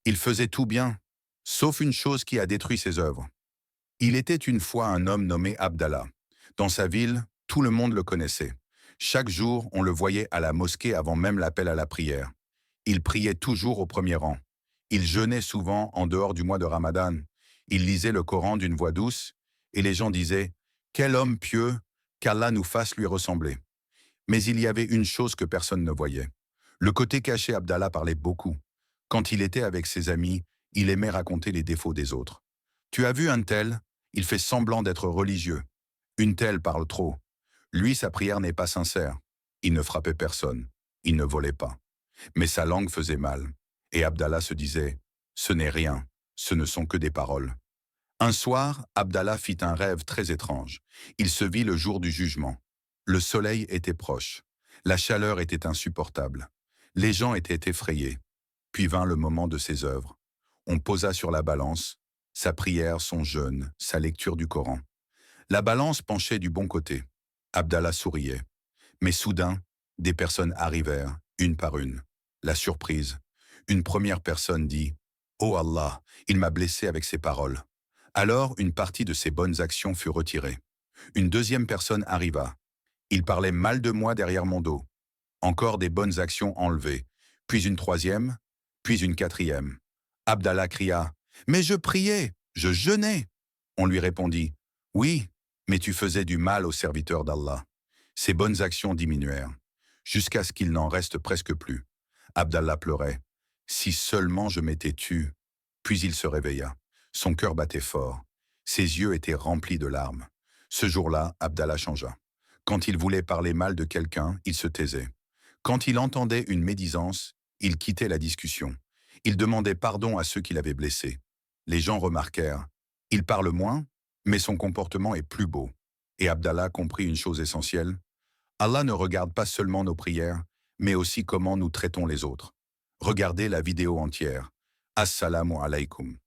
Il faisait tout bien, sauf une chose qui a détruit ses œuvres. Il était une fois un homme nommé Abdallah. Dans sa ville, tout le monde le connaissait. Chaque jour, on le voyait à la mosquée avant même l'appel à la prière. Il priait toujours au premier rang. Il jeûnait souvent en dehors du mois de Ramadan. Il lisait le Coran d'une voix douce, et les gens disaient « Quel homme pieux, qu'Allah nous fasse lui ressembler ». Mais il y avait une chose que personne ne voyait. Le côté caché, Abdallah parlait beaucoup. Quand il était avec ses amis, il aimait raconter les défauts des autres. Tu as vu un tel, il fait semblant d'être religieux. Une telle parle trop. Lui, sa prière n'est pas sincère. Il ne frappait personne. Il ne volait pas. Mais sa langue faisait mal. Et Abdallah se disait, ce n'est rien, ce ne sont que des paroles. Un soir, Abdallah fit un rêve très étrange. Il se vit le jour du jugement. Le soleil était proche. La chaleur était insupportable. Les gens étaient effrayés. Puis vint le moment de ses œuvres. On posa sur la balance, sa prière, son jeûne, sa lecture du Coran. La balance penchait du bon côté. Abdallah souriait. Mais soudain, des personnes arrivèrent, une par une. La surprise. Une première personne dit « Oh Allah, il m'a blessé avec ses paroles ». Alors, une partie de ses bonnes actions fut retirée. Une deuxième personne arriva. Il parlait mal de moi derrière mon dos. Encore des bonnes actions enlevées. Puis une troisième, puis une quatrième. Abdallah cria « Mais je priais, je jeûnais !» On lui répondit « Oui, mais tu faisais du mal aux serviteurs d'Allah. » Ses bonnes actions diminuèrent, jusqu'à ce qu'il n'en reste presque plus. Abdallah pleurait. « Si seulement je m'étais tu !» Puis il se réveilla. Son cœur battait fort. Ses yeux étaient remplis de larmes. Ce jour-là, Abdallah changea. Quand il voulait parler mal de quelqu'un, il se taisait. Quand il entendait une médisance, il quittait la discussion. Il demandait pardon à ceux qui l'avaient blessé. Les gens remarquèrent. Il parle moins, mais son comportement est plus beau. Et Abdallah comprit une chose essentielle. Allah ne regarde pas seulement nos prières, mais aussi comment nous traitons les autres. Regardez la vidéo entière. Assalamu alaikum.